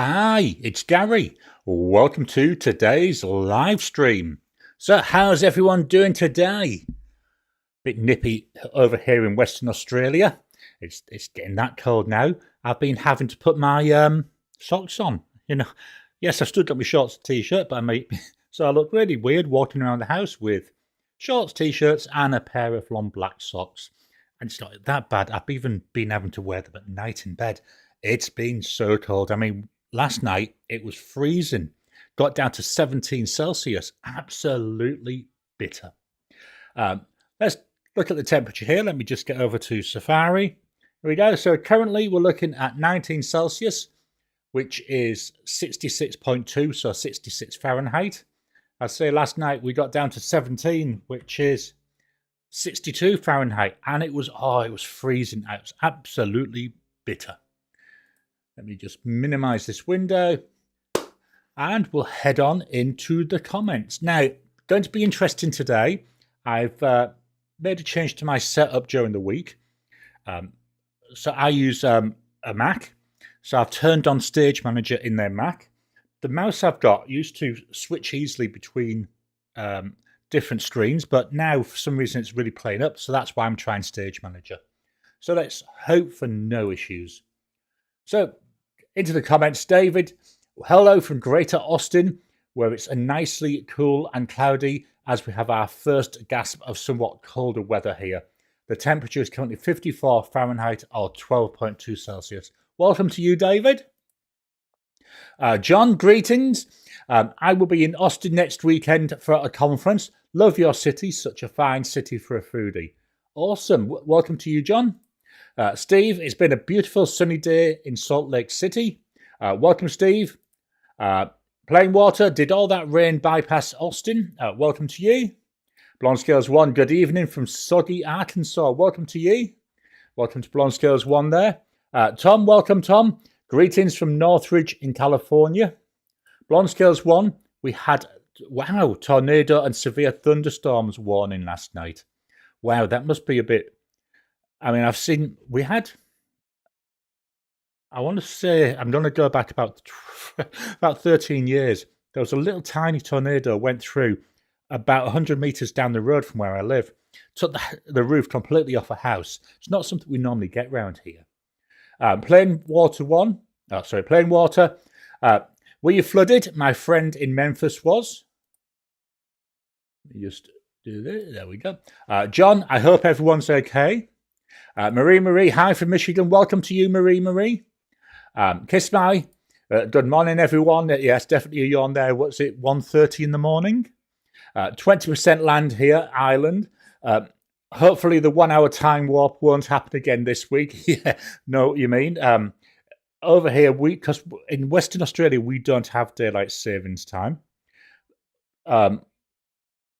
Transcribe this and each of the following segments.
Hi, it's Gary. Welcome to today's live stream. So, how's everyone doing today? Bit nippy over here in Western Australia. It's getting that cold now. I've been having to put my socks on. Yes, I still got my shorts and t-shirt, but so I look really weird walking around the house with shorts, t-shirts, and a pair of long black socks. And it's not that bad. I've even been having to wear them at night in bed. It's been so cold. Last night it was freezing. Got down to 17 Celsius. Absolutely bitter. Let's look at the temperature here. Let me just get over to Safari. Here we go. So currently we're looking at 19 Celsius, which is 66.2, so 66 Fahrenheit. I'd say last night we got down to 17, which is 62 Fahrenheit, and it was freezing. It was absolutely bitter. Let me just minimize this window and we'll head on into the comments. Now, going to be interesting today. I've made a change to my setup during the week. So I use a Mac. So I've turned on Stage Manager in their Mac. The mouse I've got used to switch easily between different screens, but now for some reason it's really playing up. So that's why I'm trying Stage Manager. So let's hope for no issues. So into the comments, David, hello from Greater Austin, where it's a nicely cool and cloudy as we have our first gasp of somewhat colder weather here. The temperature is currently 54 Fahrenheit or 12.2 Celsius. Welcome to you, David. John, greetings. I will be in Austin next weekend for a conference. Love your city, such a fine city for a foodie. Awesome. Welcome to you, John. Steve, it's been a beautiful sunny day in Salt Lake City. Welcome, Steve. Plain Water, did all that rain bypass Austin? Welcome to you. Blonde Scales 1, good evening from Soggy, Arkansas. Welcome to you. Welcome to Blonde Scales 1 there. Tom, welcome, Tom. Greetings from Northridge in California. Blonde Scales 1, we had, tornado and severe thunderstorms warning last night. Wow, that must be a bit... I want to say, I'm going to go back about 13 years. There was a little tiny tornado went through about 100 meters down the road from where I live. Took the roof completely off a house. It's not something we normally get around here. Plain Water. Were you flooded? My friend in Memphis was. Let me just do this. There we go. John, I hope everyone's okay. Marie, hi from Michigan. Welcome to you, Marie. Kiss my. Good morning, everyone. Yes, definitely you're on there. What's it, 1:30 in the morning? 20% land here, Ireland. Hopefully the 1 hour time warp won't happen again this week. Yeah, know what you mean. Over here, because in Western Australia, we don't have daylight savings time.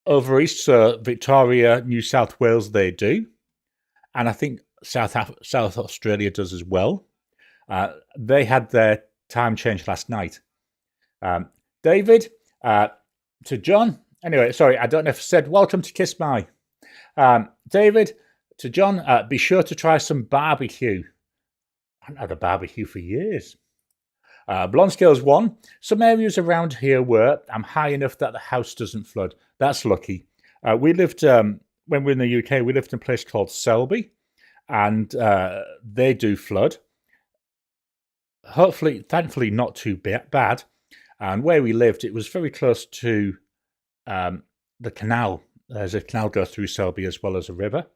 Over east, so Victoria, New South Wales, they do. And I think South Australia does as well. They had their time change last night. David, to John. Anyway, sorry, I don't know if I said welcome to Kiss My. David, to John, be sure to try some barbecue. I haven't had a barbecue for years. Blonde Scales 1. Some areas around here where I'm high enough that the house doesn't flood. That's lucky. We lived... when we were in the UK, we lived in a place called Selby, and they do flood. Thankfully, not too bad. And where we lived, it was very close to the canal. There's a canal goes through Selby as well as a river.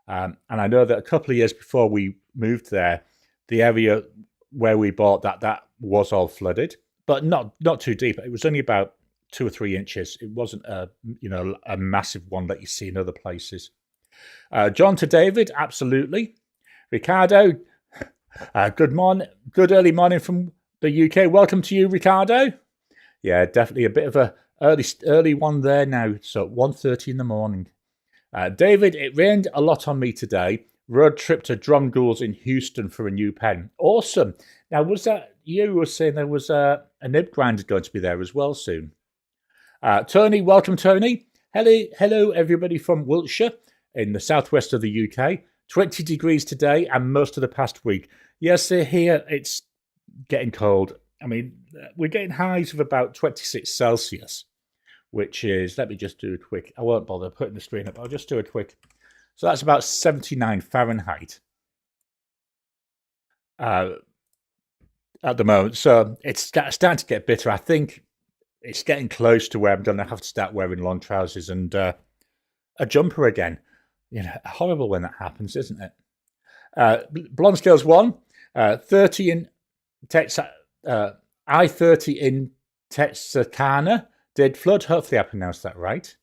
And I know that a couple of years before we moved there, the area where we bought that was all flooded, but not too deep. It was only about 2 or 3 inches. It wasn't a massive one that you see in other places. John to David, absolutely. Ricardo, good morning, good early morning from the UK. Welcome to you, Ricardo. Yeah, definitely a bit of a early one there now. So 1:30 in the morning. David, it rained a lot on me today. Road trip to Drumgools in Houston for a new pen. Awesome. Now, was that you were saying there was a nib grinder going to be there as well soon? Tony, welcome, Tony. Hello, everybody from Wiltshire in the southwest of the UK. 20 degrees today and most of the past week. Yes, here it's getting cold. I mean, we're getting highs of about 26 Celsius, which is, let me just do a quick, I won't bother putting the screen up, I'll just do a quick. So that's about 79 Fahrenheit at the moment. So it's starting to get bitter. I think it's getting close to where I'm going to have to start wearing long trousers and a jumper again. You know, horrible when that happens, isn't it? Blonde Scales 1, 30 in I-30 in Texarkana did flood. Hopefully I pronounced that right.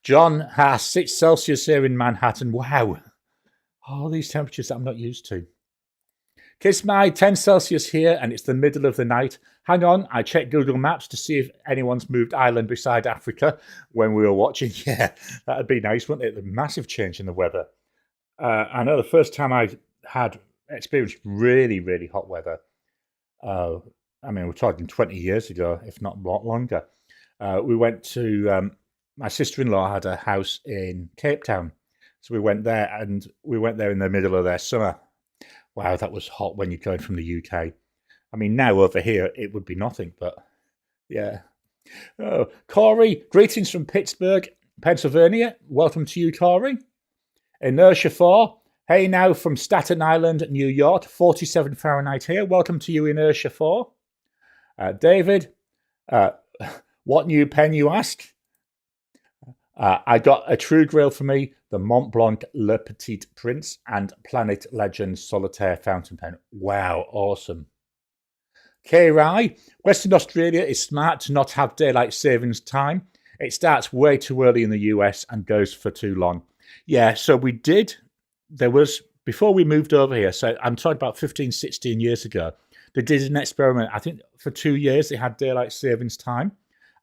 John has 6 Celsius here in Manhattan. Wow. All these temperatures that I'm not used to. Kiss my 10 Celsius here, and it's the middle of the night. Hang on, I checked Google Maps to see if anyone's moved island beside Africa when we were watching. Yeah, that'd be nice, wouldn't it? A massive change in the weather. I know the first time I had experienced really, really hot weather, I mean, we're talking 20 years ago, if not a lot longer. We went to, my sister-in-law had a house in Cape Town. So we went there, and we went there in the middle of their summer. Wow, that was hot when you're going from the UK. I mean, now over here, it would be nothing, but yeah. Oh, Corey, greetings from Pittsburgh, Pennsylvania. Welcome to you, Corey. Inertia 4, hey now from Staten Island, New York, 47 Fahrenheit here. Welcome to you, Inertia 4. David, what new pen, you ask? I got a true grail for me, the Mont Blanc Le Petit Prince and Planet Legends Solitaire Fountain Pen. Wow, awesome. K. Rye, Western Australia is smart to not have daylight savings time. It starts way too early in the US and goes for too long. Yeah, so we did, there was, before we moved over here, so I'm talking about 15, 16 years ago, they did an experiment. I think for 2 years they had daylight savings time.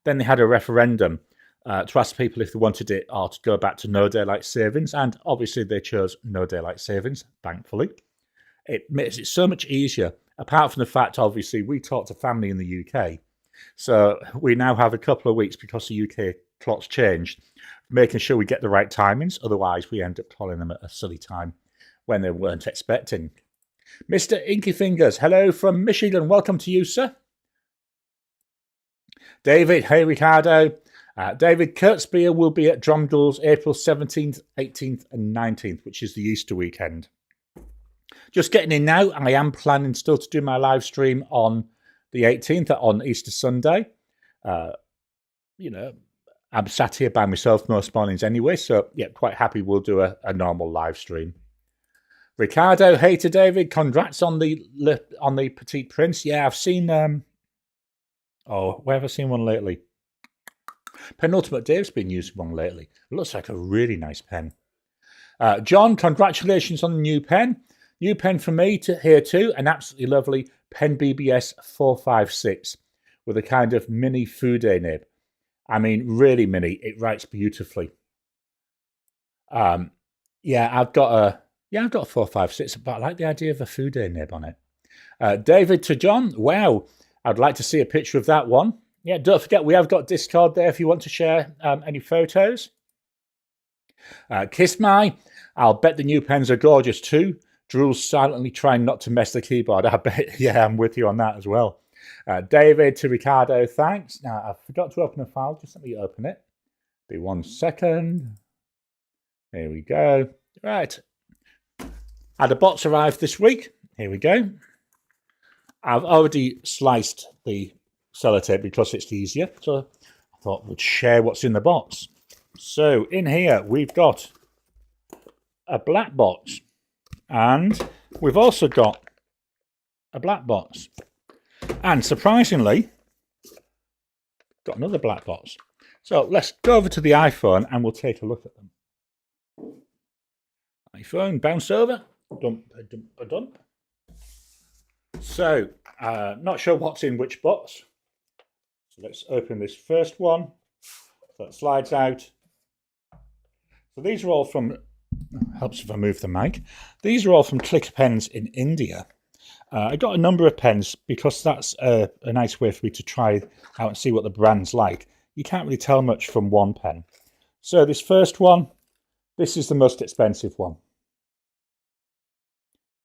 Then they had a referendum to ask people if they wanted it or to go back to no daylight savings. And obviously they chose no daylight savings, thankfully. It makes it so much easier, apart from the fact, obviously, we talk to family in the UK. So we now have a couple of weeks because the UK clocks changed, making sure we get the right timings. Otherwise, we end up calling them at a silly time when they weren't expecting. Mr. Inky Fingers, hello from Michigan. Welcome to you, sir. David, hey, Ricardo. David, Kurt Spear will be at Dromgold's April 17th, 18th and 19th, which is the Easter weekend. Just getting in now. I am planning still to do my live stream on the 18th, on Easter Sunday. You know, I'm sat here by myself most mornings anyway, so yeah, quite happy we'll do a normal live stream. Ricardo, hey to David, congrats on the Petite Prince. Yeah, I've seen, where have I seen one lately? Penultimate Dave's been using one lately. It looks like a really nice pen. John, congratulations on the new pen. New pen for me here too. An absolutely lovely Pen BBS 456 with a kind of mini Fude nib. I mean, really mini. It writes beautifully. I've got a 456, but I like the idea of a Fude nib on it. David to John, wow. I'd like to see a picture of that one. Yeah, don't forget, we have got Discord there if you want to share any photos. Kiss My, I'll bet the new pens are gorgeous too. Drew's silently trying not to mess the keyboard. I bet, yeah, I'm with you on that as well. David to Ricardo, thanks. Now, I forgot to open a file. Just let me open it. Be 1 second. There we go. Right. Had a box arrived this week. Here we go. I've already sliced the sellotape because it's easier. So I thought we'd share what's in the box. So in here, we've got a black box. And we've also got a black box. And surprisingly, got another black box. So let's go over to the iPhone and we'll take a look at them. iPhone, bounce over. Dump, dump, dump. So, not sure what's in which box. So let's open this first one. So it slides out. So these are all from, helps if I move the mic. These are all from Click Pens in India. I got a number of pens because that's a nice way for me to try out and see what the brand's like. You can't really tell much from one pen. So this first one, this is the most expensive one.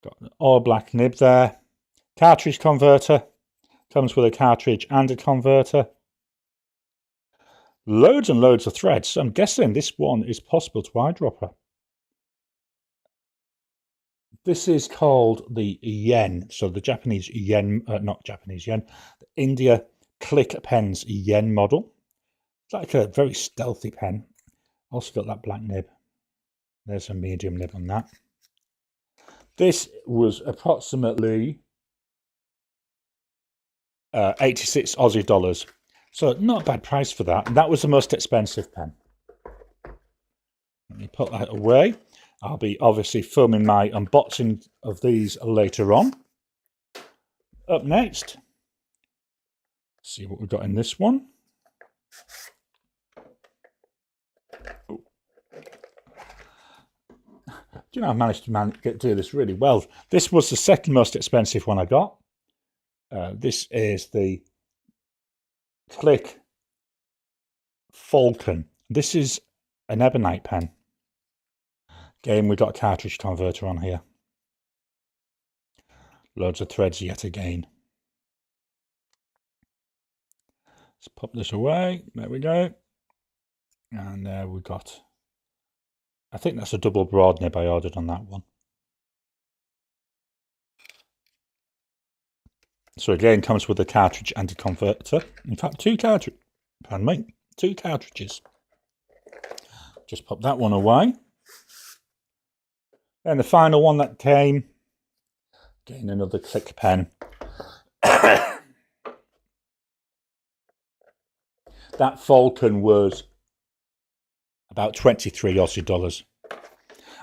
Got an all black nib there. Cartridge converter. Comes with a cartridge and a converter. Loads and loads of threads. I'm guessing this one is possible to eyedropper. This is called the yen. So the Japanese yen, not Japanese yen, the India Click Pens yen model. It's like a very stealthy pen. Also got that black nib. There's a medium nib on that. This was approximately 86 Aussie dollars. So not a bad price for that. And that was the most expensive pen. Let me put that away. I'll be obviously filming my unboxing of these later on. Up next, see what we've got in this one. Oh. Do you know, I managed to do this really well. This was the second most expensive one I got. This is the Click Falcon. This is an ebonite pen. Again, we've got a cartridge converter on here. Loads of threads yet again. Let's pop this away. There we go. And there we got, I think that's a double broad nib I ordered on that one. So again, comes with a cartridge and a converter. In fact, two cartridges. Just pop that one away. And the final one that came, again, another Click pen. That Falcon was about 23 Aussie dollars.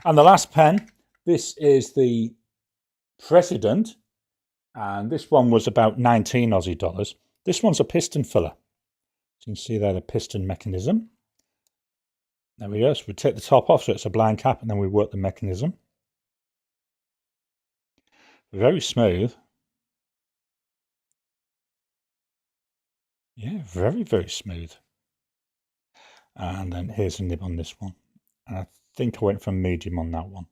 And the last pen, this is the President. And this one was about 19 Aussie dollars. This one's a piston filler. So you can see there the piston mechanism. There we go. So we take the top off, so it's a blind cap, and then we work the mechanism. Very smooth. Yeah, very, very smooth. And then here's a nib on this one. And I think I went for medium on that one.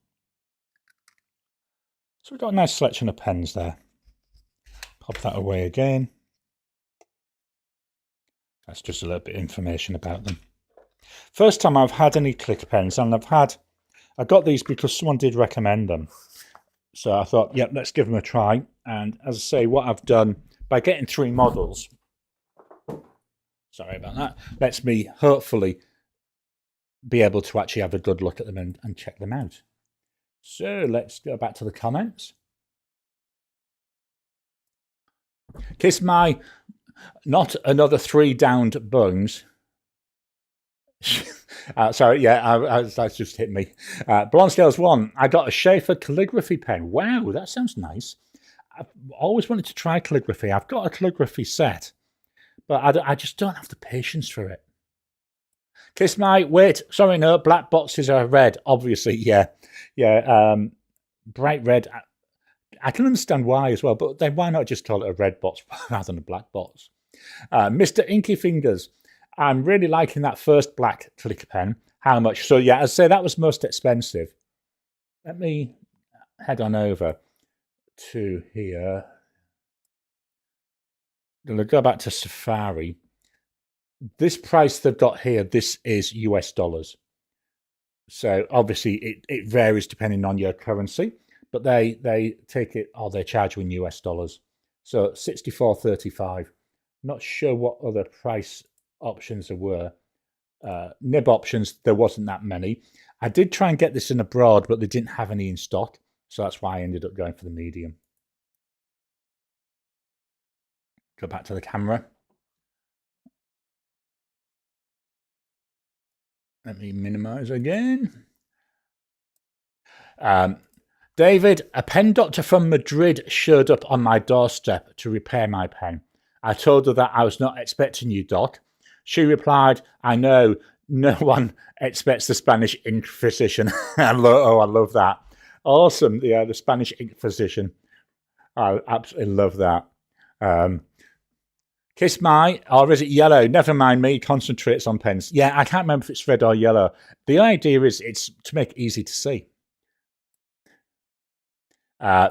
So we've got a nice selection of pens there. Pop that away again. That's just a little bit of information about them. First time I've had any Click pens, and I got these because someone did recommend them. So I thought, yep, let's give them a try. And as I say, what I've done by getting 3 models, sorry about that, lets me hopefully be able to actually have a good look at them and check them out. So let's go back to the comments. Kiss my not another 3 downed bones. Sorry, yeah, that's just hit me. Blonsdale's 1. I got a Schaefer calligraphy pen. Wow, that sounds nice. I've always wanted to try calligraphy. I've got a calligraphy set, but I just don't have the patience for it. Kiss my, wait, sorry, no, black boxes are red, obviously, yeah. Bright red. I can understand why as well, but then why not just call it a red box rather than a black box? Mr. Inky Fingers, I'm really liking that first black Click pen. How much? So yeah, as I say, that was most expensive. Let me head on over to here. I'm going to go back to Safari. This price they've got here, this is US dollars. So obviously it varies depending on your currency, but they take it, or they charge you in US dollars. So $64.35. Not sure what other price options there were. Nib options, there wasn't that many. I did try and get this in abroad, but they didn't have any in stock. So that's why I ended up going for the medium. Go back to the camera. Let me minimize again. David, a pen doctor from Madrid showed up on my doorstep to repair my pen. I told her that I was not expecting you, Doc. She replied, I know, no one expects the Spanish Inquisition. I love that. Awesome. Yeah, the Spanish Inquisition. I absolutely love that. Kiss my, or is it yellow? Never mind me, concentrates on pens. Yeah, I can't remember if it's red or yellow. The idea is it's to make it easy to see.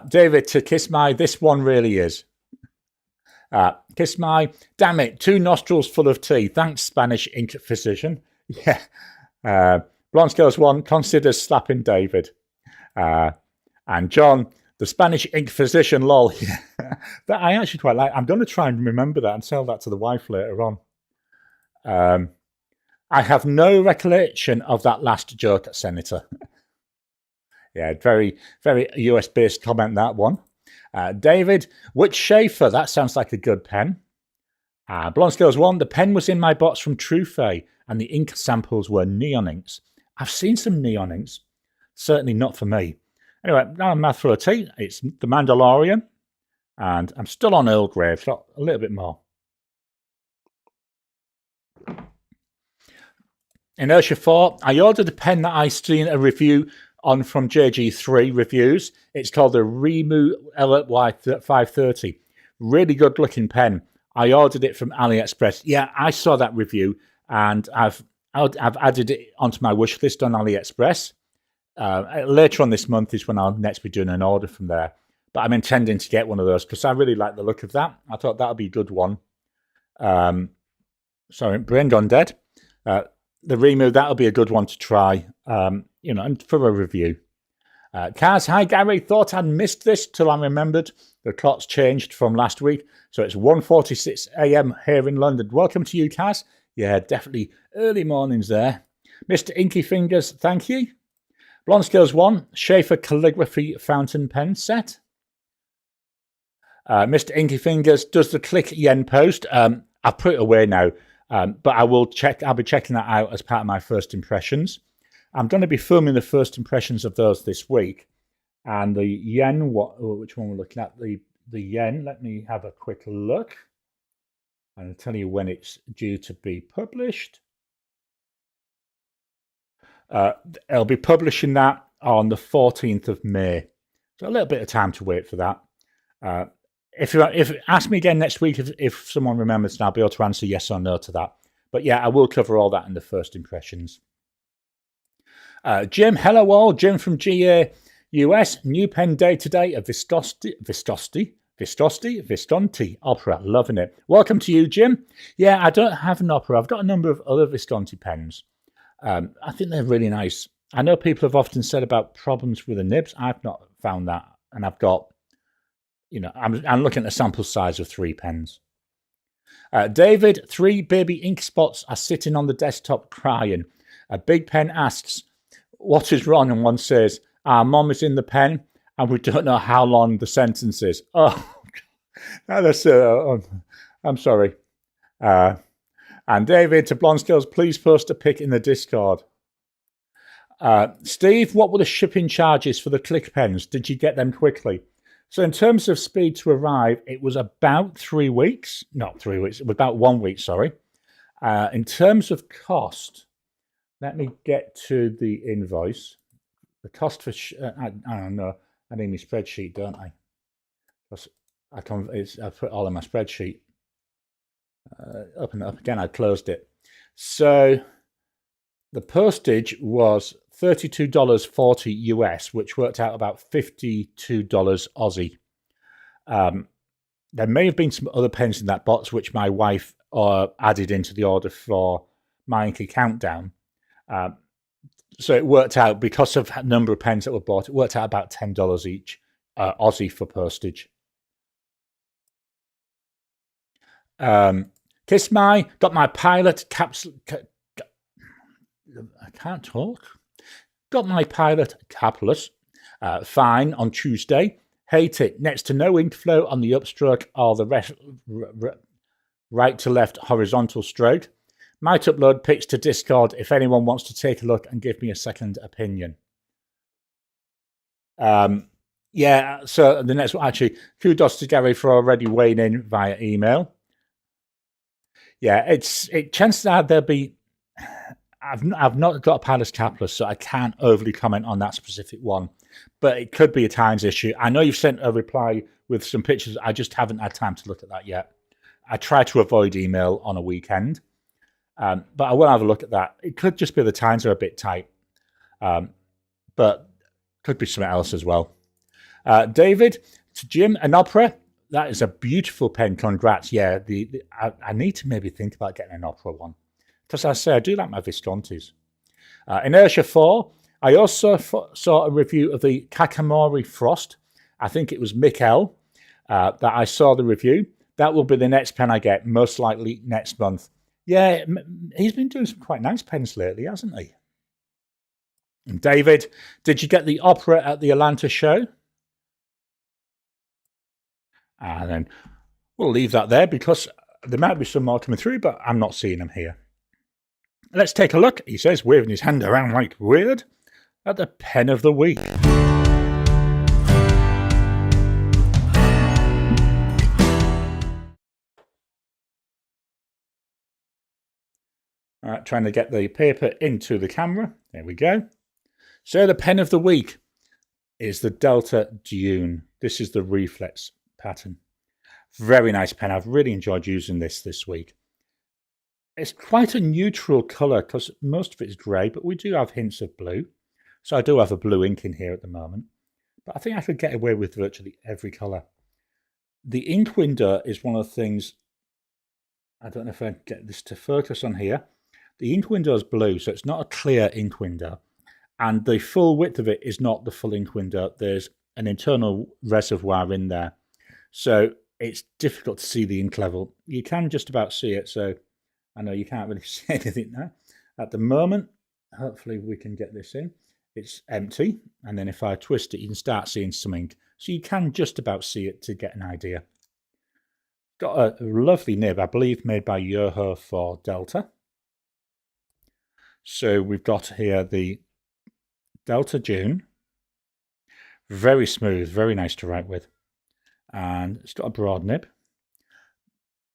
David, to kiss my, this one really is. Kiss my, damn it, 2 nostrils full of tea. Thanks, Spanish ink physician. Yeah. Blonde Scales 1 considers slapping David. And John, the Spanish ink physician, lol. That I actually quite like. I'm going to try and remember that and tell that to the wife later on. I have no recollection of that last joke, Senator. Yeah, very, very US-based comment, that one. David, which Schaefer? That sounds like a good pen. Blonde Scales 1, the pen was in my box from Truffet, and the ink samples were neon inks. I've seen some neon inks. Certainly not for me. Anyway, now I'm mouthful of tea. It's The Mandalorian, and I'm still on Earl Grey. I've got a little bit more. Inertia 4, I ordered a pen that I seen a review on from JG3 Reviews. It's called the Remu LY530. Really good looking pen. I ordered it from AliExpress. Yeah, I saw that review, and I've added it onto my wish list on AliExpress. Later on this month is when I'll next be doing an order from there. But I'm intending to get one of those because I really like the look of that. I thought that would be a good one. Sorry, brain gone dead. The Remu, that'll be a good one to try, and for a review. Kaz, hi Gary, thought I'd missed this till I remembered the clock's changed from last week. So it's 1:46 a.m. here in London. Welcome to you, Kaz. Yeah, definitely early mornings there. Mr. Inky Fingers, thank you. Blonde Scales 1, Schaefer Calligraphy Fountain Pen Set. Mr. Inky Fingers, does the click yen post? I've put it away now, but I'll be checking that out as part of my first impressions. I'm going to be filming the first impressions of those this week. And the yen, which one we're looking at? The yen, let me have a quick look. And I'll tell you when it's due to be published. I'll be publishing that on the 14th of May. So a little bit of time to wait for that. If ask me again next week if someone remembers, and I'll be able to answer yes or no to that. But yeah, I will cover all that in the first impressions. Jim, hello all. Jim from GA US. New pen day today. A Vistonti Opera. Loving it. Welcome to you, Jim. Yeah, I don't have an Opera. I've got a number of other Vistonti pens. I think they're really nice. I know people have often said about problems with the nibs. I've not found that. And I've got, I'm looking at a sample size of 3 pens. David, 3 baby ink spots are sitting on the desktop crying. A big pen asks, what is wrong? And one says, our mom is in the pen and we don't know how long the sentence is. Oh, that's, I'm sorry. And David, to Blonde Scales, please post a pic in the Discord. Steve, what were the shipping charges for the click pens? Did you get them quickly? So in terms of speed to arrive, it was about 3 weeks. Not 3 weeks. It was about 1 week, sorry. In terms of cost, let me get to the invoice. The cost for... I don't know. I need my spreadsheet, don't I? I put all in my spreadsheet. Open it up again. I closed it. So the postage was $32.40 US, which worked out about $52 Aussie. There may have been some other pens in that box, which my wife added into the order for my Inky Countdown. So it worked out, because of the number of pens that were bought, it worked out about $10 each Aussie for postage. Kiss my, got my pilot capsule. I can't talk. Got my pilot capless. Fine on Tuesday. Hate it. Next to no ink flow on the upstroke or the right to left horizontal stroke. Might upload pics to Discord if anyone wants to take a look and give me a second opinion. Yeah, so the next one, actually, kudos to Garry for already weighing in via email. Yeah, chances are there'll be... I've not got a pilot's capless, so I can't overly comment on that specific one. But it could be a times issue. I know you've sent a reply with some pictures. I just haven't had time to look at that yet. I try to avoid email on a weekend. But I will have a look at that. It could just be the times are a bit tight. But could be something else as well. David, to Jim, an opera. that is a beautiful pen. Congrats. Yeah, I need to maybe think about getting an opera one. Because I say, I do like my Viscontis. Inertia 4. I also saw a review of the Kakamori Frost. I think it was Mikkel that I saw the review. That will be the next pen I get, most likely next month. Yeah, he's been doing some quite nice pens lately, hasn't he? And David, did you get the opera at the Atlanta show? And then we'll leave that there because there might be some more coming through, but I'm not seeing them here. Let's take a look, he says, waving his hand around like weird, at the pen of the week. All right, trying to get the paper into the camera. There we go. So the pen of the week is the Delta Dune. This is the reflex pattern. Very nice pen. I've really enjoyed using this week. It's quite a neutral colour because most of it is grey, but we do have hints of blue. So I do have a blue ink in here at the moment. But I think I could get away with virtually every colour. The ink window is one of the things, I don't know if I can get this to focus on here. The ink window is blue, so it's not a clear ink window. And the full width of it is not the full ink window. There's an internal reservoir in there. So it's difficult to see the ink level. You can just about see it, so I know you can't really see anything now. At the moment, hopefully we can get this in. It's empty, and then if I twist it, you can start seeing some ink. So you can just about see it to get an idea. Got a lovely nib, I believe, made by Yoho for Delta. So we've got here the Delta Dune. Very smooth, very nice to write with. And it's got a broad nib.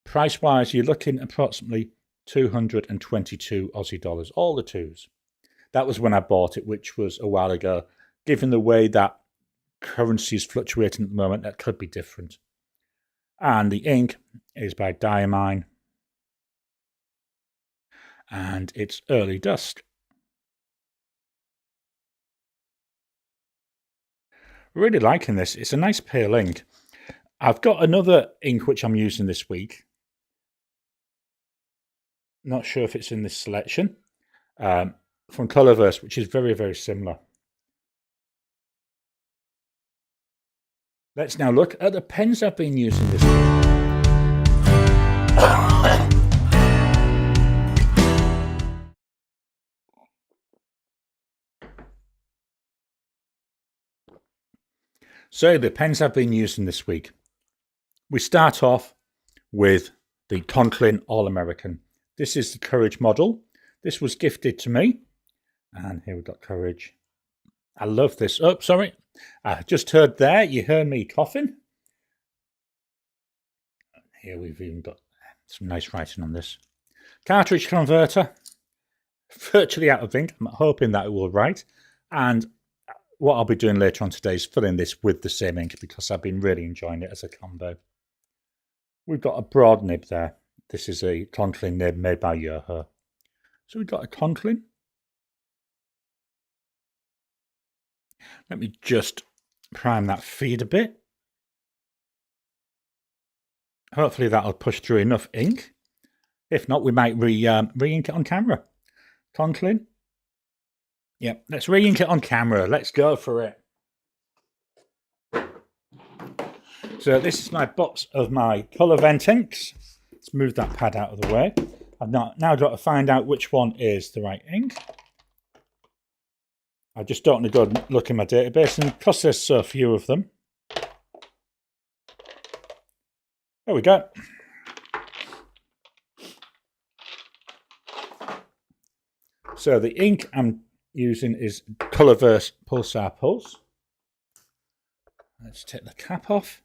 Price-wise, you're looking approximately 222 Aussie dollars, all the twos. That was when I bought it, which was a while ago. Given the way that currency is fluctuating at the moment, that could be different. And the ink is by Diamine. And it's Early Dusk. Really liking this. It's a nice pale ink. I've got another ink which I'm using this week. Not sure if it's in this selection. From Colorverse, which is very, very similar. Let's now look at the pens I've been using this week. So the pens I've been using this week. We start off with the Conklin All-American. This is the Courage model. This was gifted to me. And here we've got Courage. I love this. Oh, sorry. I just heard there, you heard me coughing. Here we've even got some nice writing on this. Cartridge converter. Virtually out of ink. I'm hoping that it will write. And what I'll be doing later on today is filling this with the same ink because I've been really enjoying it as a combo. We've got a broad nib there. This is a Conklin nib made by Yoho. So we've got a Conklin. Let me just prime that feed a bit. Hopefully that'll push through enough ink. If not, we might re-ink it on camera. Conklin. Yep, let's re-ink it on camera. Let's go for it. So this is my box of my colour vent inks. Let's move that pad out of the way. I've now got to find out which one is the right ink. I just don't want to go look in my database, and because there's so few of them. There we go. So the ink I'm using is Colorverse Pulsar Pulse. Let's take the cap off.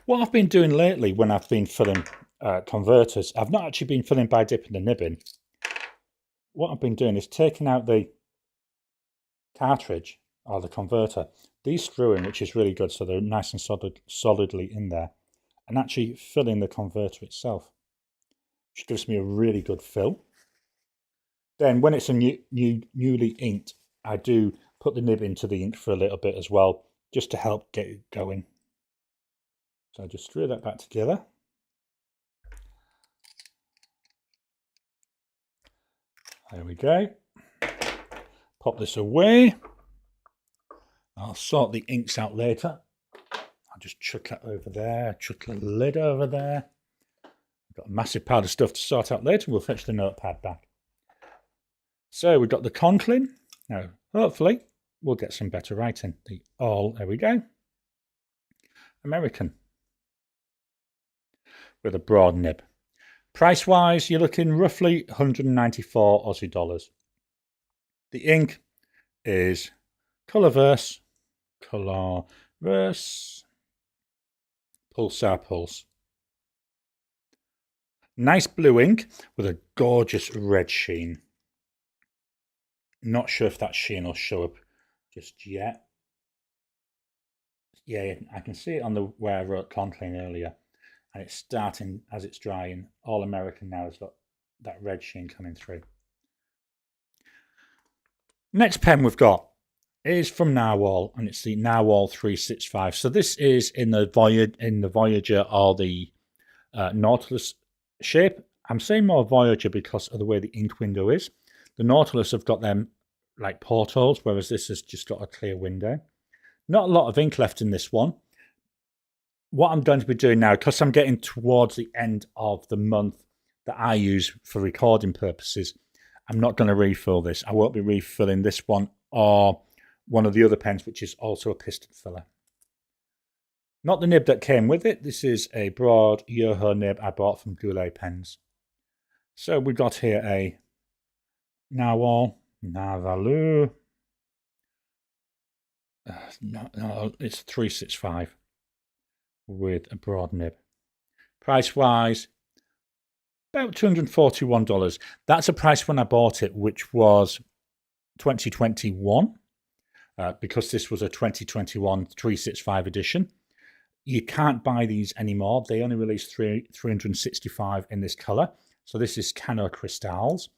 What I've been doing lately when I've been filling converters, I've not actually been filling by dipping the nib in. What I've been doing is taking out the cartridge or the converter, these screw in, which is really good, so they're nice and solidly in there, and actually filling the converter itself, which gives me a really good fill. Then when it's a newly inked, I do put the nib into the ink for a little bit as well, just to help get it going. So just screw that back together. There we go. Pop this away. I'll sort the inks out later. I'll just chuck that over there, chuck the lid over there. I've got a massive pile of stuff to sort out later. We'll fetch the notepad back. So we've got the Conklin. Now, hopefully, we'll get some better writing. The all, there we go. American. With a broad nib. Price-wise, you're looking roughly 194 Aussie dollars. The ink is Colorverse Pulsar Pulse. Nice blue ink with a gorgeous red sheen. Not sure if that sheen will show up just yet. Yeah, I can see it on the where I wrote Conklin earlier. And it's starting as it's drying. All American now has got that red sheen coming through. Next pen we've got is from Narwhal, and it's the Narwhal 365. So this is in the Voyager or the Nautilus shape. I'm saying more Voyager because of the way the ink window is. The Nautilus have got them like portholes, whereas this has just got a clear window. Not a lot of ink left in this one. What I'm going to be doing now, because I'm getting towards the end of the month that I use for recording purposes, I'm not going to refill this. I won't be refilling this one or one of the other pens, which is also a piston filler. Not the nib that came with it. This is a broad Yoho nib I bought from Goulet Pens. So we've got here a Narwhal, Narvalu. No, it's 365 with a broad nib. Price-wise, about $241. That's a price when I bought it, which was 2021, because this was a 2021 365 edition. You can't buy these anymore. They only released 365 in this colour. So this is Cano Crystals.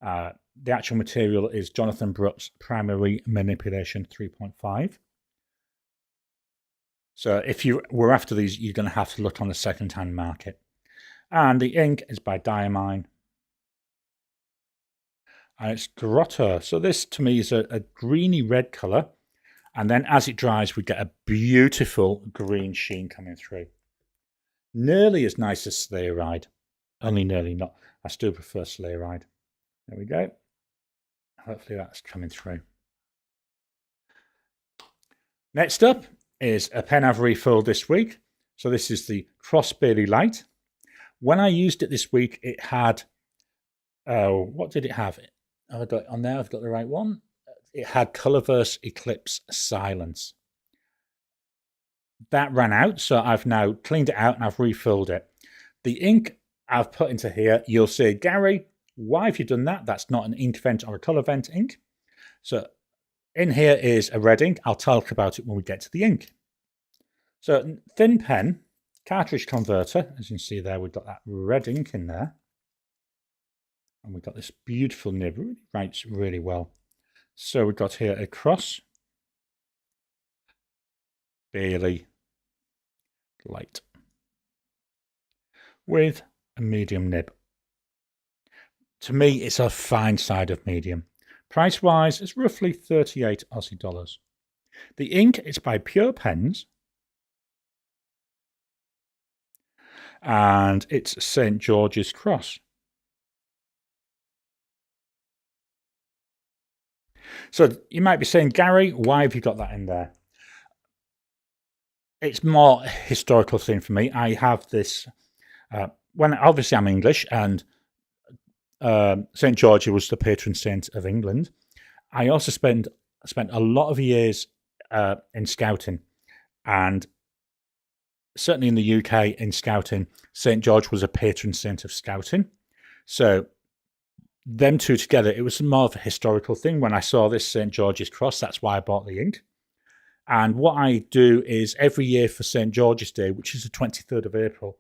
The actual material is Jonathan Brooks Primary Manipulation 3.5. So if you were after these, you're going to have to look on the second-hand market. And the ink is by Diamine. And it's Grotto. So this, to me, is a greeny red colour. And then as it dries, we get a beautiful green sheen coming through. Nearly as nice as Sleigh Ride. Only nearly, not. I still prefer Sleigh Ride. There we go. Hopefully that's coming through. Next up is a pen I've refilled this week. So this is the Cross Bailey Light. When I used it this week, it had, what did it have? Have I got it on there? I've got the right one. It had Colorverse Eclipse Silence. That ran out, so I've now cleaned it out and I've refilled it. The ink I've put into here, you'll say, Gary, why have you done that? That's not an ink vent or a colour vent ink. So in here is a red ink. I'll talk about it when we get to the ink. So thin pen, cartridge converter. As you can see there, we've got that red ink in there. And we've got this beautiful nib. It really writes really well. So we've got here a Cross Bailey Light with a medium nib. To me, it's a fine side of medium. Price-wise, it's roughly 38 Aussie dollars. The ink is by Pure Pens. And it's St. George's Cross. So you might be saying, Gary, why have you got that in there? It's more a historical thing for me. I have this, when obviously I'm English, and St. George was the patron saint of England. I also spent a lot of years in scouting, and certainly in the UK in scouting, St. George was a patron saint of scouting. So them two together, it was more of a historical thing. When I saw this St. George's Cross, that's why I bought the ink. And what I do is every year for St. George's Day, which is the 23rd of April,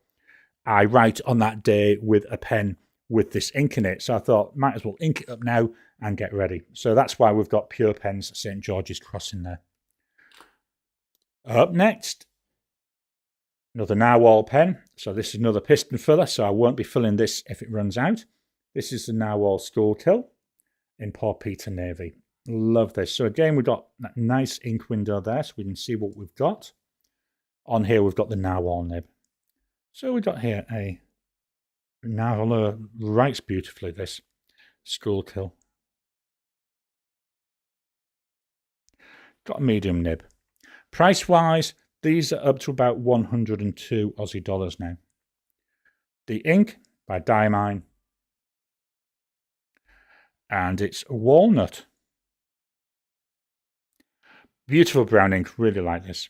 I write on that day with a pen with this ink in it. So I thought, might as well ink it up now and get ready. So that's why we've got Pure Pens St. George's Cross in there. Up next, another Narwhal pen. So this is another piston filler, so I won't be filling this if it runs out. This is the Narwhal Schuylkill in Paw Peter Navy. Love this. So again, we've got that nice ink window there so we can see what we've got. On here, we've got the Narwhal nib. So we've got here a Narwhal, writes beautifully, this Schuylkill. Got a medium nib. Price-wise, these are up to about 102 Aussie dollars now. The ink by Diamine, and it's walnut. Beautiful brown ink, really like this.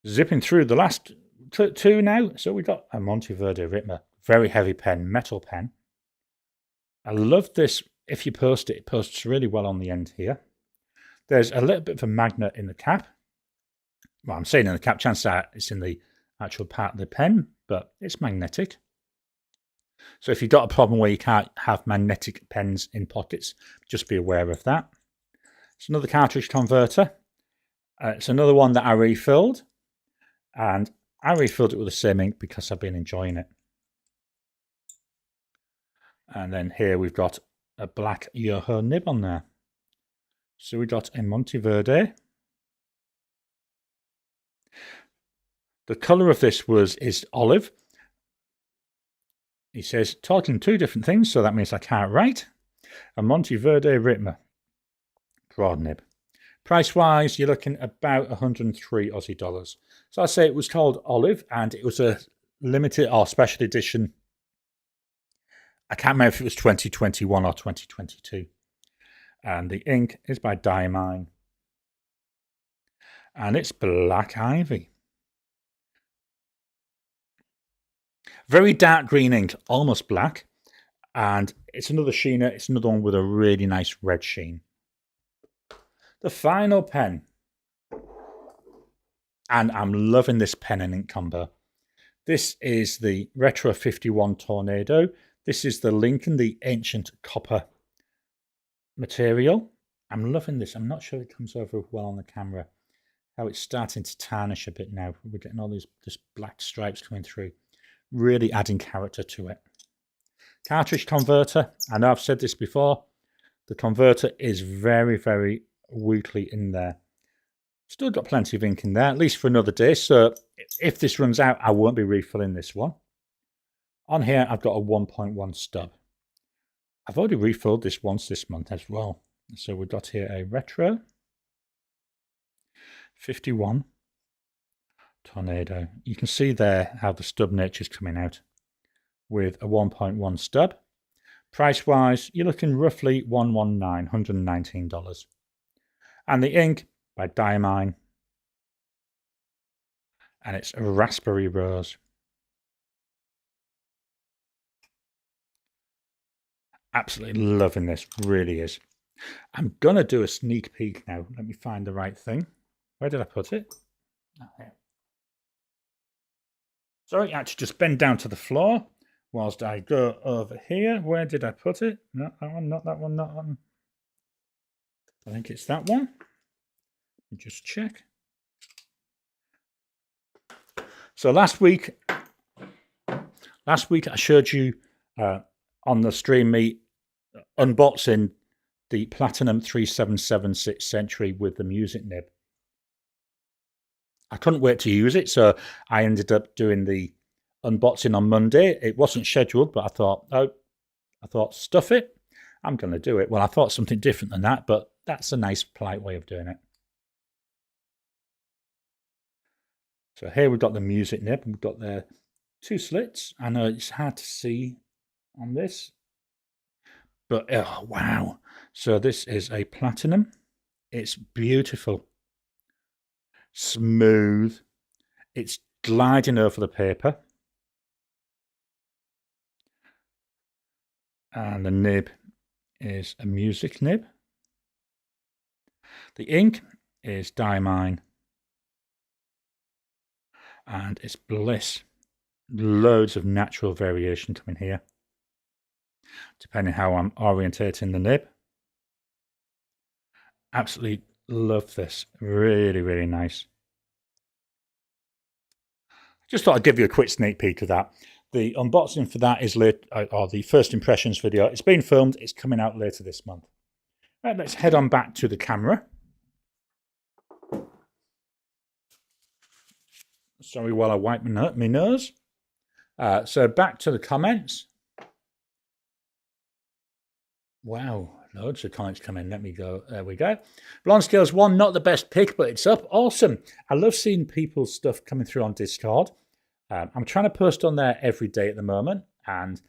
Zipping through the last two now. So we've got a Monteverde Ritmer, very heavy pen, metal pen. I love this. If you post it, it posts really well on the end here. There's a little bit of a magnet in the cap. Well, I'm saying in the cap, chances are it's in the actual part of the pen, but it's magnetic. So if you've got a problem where you can't have magnetic pens in pockets, just be aware of that. It's another cartridge converter. It's another one that I refilled. And I refilled it with the same ink because I've been enjoying it. And then here we've got a black Yoho nib on there. So we got a Monteverde. The colour of this is olive. He says, talking two different things, so that means I can't write. A Monteverde Ritmer. Broad nib. Price-wise, you're looking about 103 Aussie dollars. So I say it was called Olive, and it was a limited or special edition. I can't remember if it was 2021 or 2022. And the ink is by Diamine. And it's Black Ivy. Very dark green ink, almost black. And it's another sheener. It's another one with a really nice red sheen. The final pen. And I'm loving this pen and ink combo. This is the Retro 51 Tornado. This is the Lincoln, the ancient copper material. I'm loving this. I'm not sure it comes over well on the camera. How it's starting to tarnish a bit now. We're getting all these just black stripes coming through. Really adding character to it. Cartridge converter. I know I've said this before. The converter is very, very weakly in there. Still got plenty of ink in there, at least for another day. So if this runs out, I won't be refilling this one. On here, I've got a 1.1 stub. I've already refilled this once this month as well. So we've got here a Retro 51 Tornado. You can see there how the stub nature is coming out with a 1.1 stub. Price-wise, you're looking roughly $119. And the ink by Diamine. And it's a Raspberry Rose. Absolutely loving this, really is. I'm going to do a sneak peek now. Let me find the right thing. Where did I put it? Oh, here. Sorry, I had to just bend down to the floor whilst I go over here. Where did I put it? Not that one, not that one, not that one. I think it's that one. Just check. So last week I showed you on the stream me unboxing the Platinum 377 6th Century with the music nib. I couldn't wait to use it, so I ended up doing the unboxing on Monday. It wasn't scheduled, but I thought, stuff it. I'm going to do it. Well, I thought something different than that, but that's a nice, polite way of doing it. So here we've got the music nib. We've got the two slits. I know it's hard to see on this, but oh, wow. So this is a platinum. It's beautiful. Smooth. It's gliding over the paper. And the nib is a music nib. The ink is Diamine. And it's Bliss. loads of natural variation coming here, depending how I'm orientating the nib. Absolutely love this. Really, really nice. Just thought I'd give you a quick sneak peek of that. The unboxing for that is late, or the first impressions video. It's been filmed. It's coming out later this month. Right, let's head on back to the camera. Sorry while I wipe my nose. So back to the comments. Wow, loads of comments come in. Let me go. There we go. Blonde Scales 1, not the best pick, but it's up. Awesome. I love seeing people's stuff coming through on Discord. I'm trying to post on there every day at the moment. And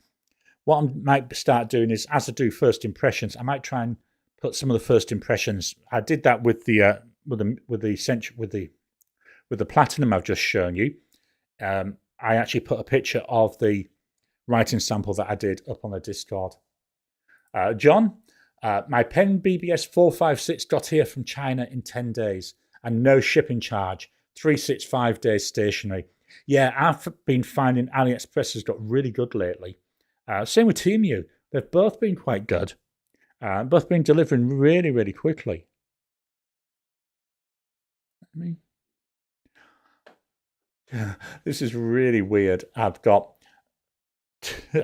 what I might start doing is, as I do first impressions, I might try and put some of the first impressions. I did that with the platinum I've just shown you. I actually put a picture of the writing sample that I did up on the Discord. John, my pen BBS 456 got here from China in 10 days and no shipping charge, 365 days stationary. Yeah, I've been finding AliExpress has got really good lately. Same with Temu. They've both been quite good. Both been delivering really, really quickly. This is really weird. I've got my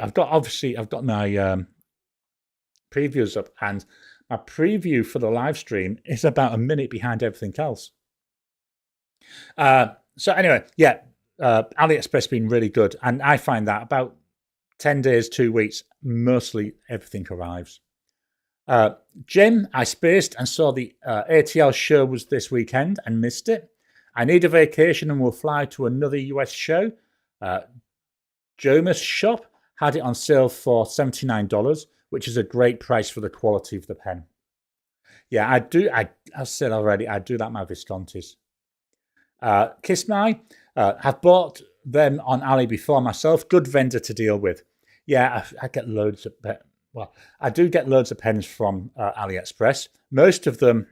previews up, and my preview for the live stream is about a minute behind everything else. So anyway, yeah, AliExpress been really good, and I find that about 10 days, 2 weeks, mostly everything arrives. Jim, I spaced and saw the ATL show was this weekend and missed it. I need a vacation and will fly to another US show. Jomas Shop had it on sale for $79, which is a great price for the quality of the pen. Yeah, I do. I said already, I do like my Viscontis. Kiss My, have bought them on Ali before myself. Good vendor to deal with. Yeah, I get loads of, I do get loads of pens from AliExpress. Most of them,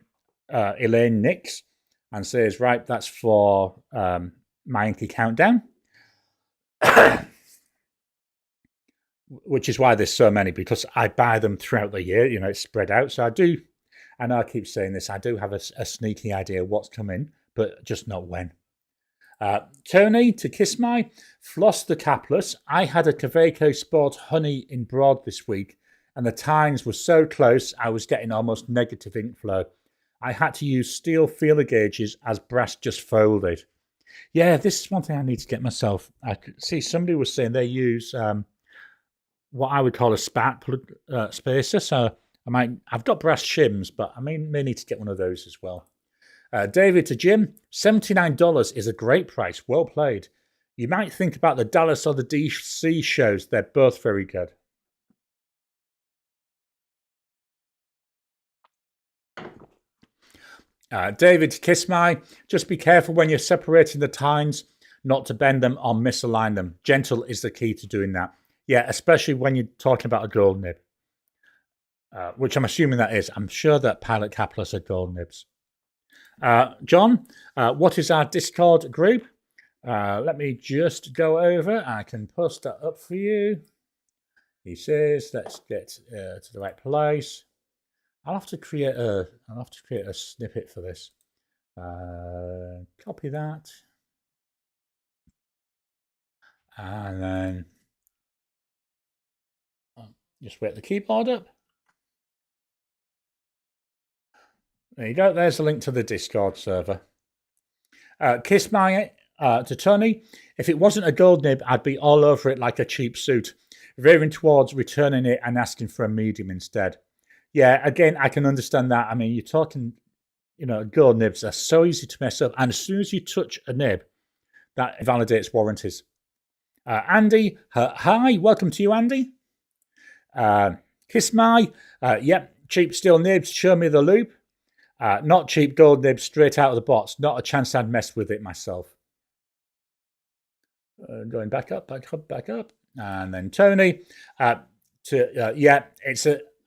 Elaine nicks and says, right, that's for my Inky Countdown. Which is why there's so many, because I buy them throughout the year. You know, it's spread out. So I do, I know I keep saying this, I do have a sneaky idea what's coming, but just not when. Tony, to Kiss My, floss the capless. I had a Kaweco Sport Honey in Broad this week, and the tines were so close, I was getting almost negative ink flow. I had to use steel feeler gauges as brass just folded. Yeah, this is one thing I need to get myself. I could see somebody was saying they use what I would call a spark plug spacer. So I've got brass shims, but I may need to get one of those as well. David to Jim, $79 is a great price. Well played. You might think about the Dallas or the DC shows. They're both very good. David to Kiss My, just be careful when you're separating the tines, not to bend them or misalign them. Gentle is the key to doing that. Yeah, especially when you're talking about a gold nib, which I'm assuming that is. I'm sure that Pilot Capless are gold nibs. John, what is our Discord group? Let me just go over. I can post that up for you. He says, let's get to the right place. I'll have to create a snippet for this. Copy that, and then just wet the keyboard up. There you go. There's a link to the Discord server. Kiss My to Tony. If it wasn't a gold nib, I'd be all over it like a cheap suit, veering towards returning it and asking for a medium instead. Yeah, again, I can understand that. I mean, you're talking, gold nibs are so easy to mess up. And as soon as you touch a nib, that invalidates warranties. Andy, hi, welcome to you, Andy. Kiss My, yep, cheap steel nibs, show me the loop. Not cheap gold nibs straight out of the box. Not a chance I'd mess with it myself. Going back up. And then Tony,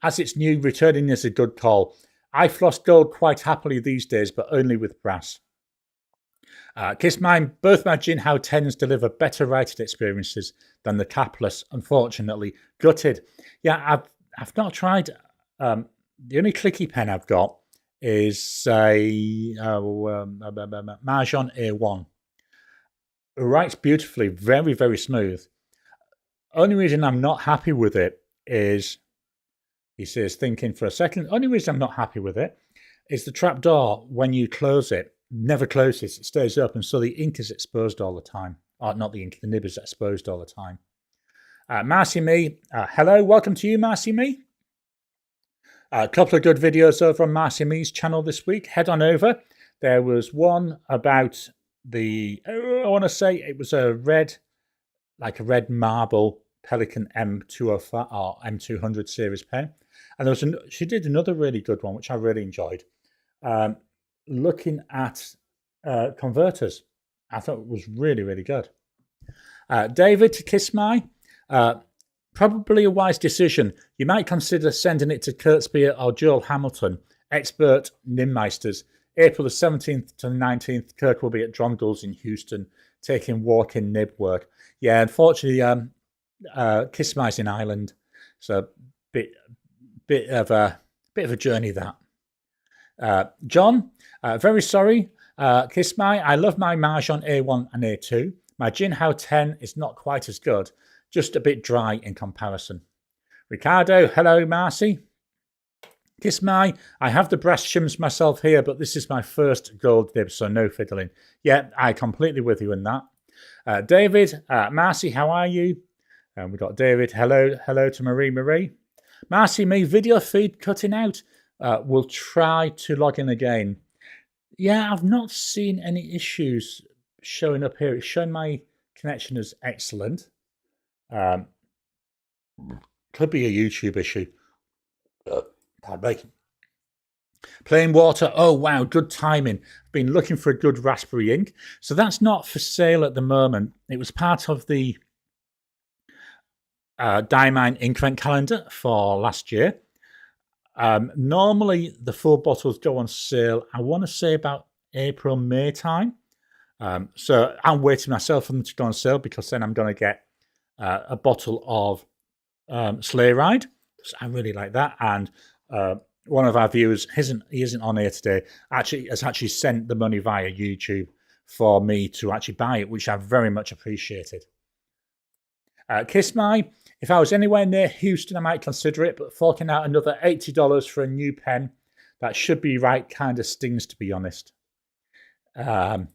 as it's new, returning is a good call. I floss gold quite happily these days, but only with brass. Kiss Mine, both my Jinhao 10s deliver better writing experiences than the capless, unfortunately. Gutted. Yeah, I've not tried. The only clicky pen I've got is a Mahjong A1. It writes beautifully, very, very smooth. Only reason I'm not happy with it is, he says, thinking for a second, only reason I'm not happy with it is the trapdoor, when you close it, never closes. It stays open, so the ink is exposed all the time. Or not the ink, the nib is exposed all the time. Marcy Me, hello, welcome to you, Marcy Me. A couple of good videos over on Marcy Me's channel this week. Head on over. There was one about the, I want to say it was a red, like a red marble Pelican M205 or M200 series pen. And there was she did another really good one, which I really enjoyed. Looking at converters. I thought it was really, really good. David, to Kiss My, probably a wise decision. You might consider sending it to Kurt Spear or Joel Hamilton, expert NIM-meisters. April the 17th to the 19th, Kirk will be at Drondles in Houston, taking walk-in nib work. Yeah, unfortunately, Kiss My's in Ireland, so bit of a journey that. John, very sorry. Kiss My, I love my Mahjong A1 and A2. My Jinhao 10 is not quite as good, just a bit dry in comparison. Ricardo, hello, Marcy. Kiss My, I have the brass shims myself here, but this is my first gold nib, so no fiddling. Yeah, I completely with you in that. David, Marcy, how are you? And we got David, hello to Marie. Marcy, me video feed cutting out. We'll try to log in again. Yeah, I've not seen any issues showing up here. It's showing my connection as excellent. Could be a YouTube issue. Pardon me. Plain water. Oh, wow, good timing. I've been looking for a good raspberry ink. So that's not for sale at the moment. It was part of the Diamine Increment calendar for last year. Normally, the full bottles go on sale, I want to say about April, May time. So I'm waiting myself for them to go on sale because then I'm going to get a bottle of Sleigh Ride. So I really like that. And one of our viewers, he isn't on here today, has actually sent the money via YouTube for me to actually buy it, which I very much appreciated. Kiss My, if I was anywhere near Houston, I might consider it, but forking out another $80 for a new pen, that should be right kind of stings, to be honest. Blonde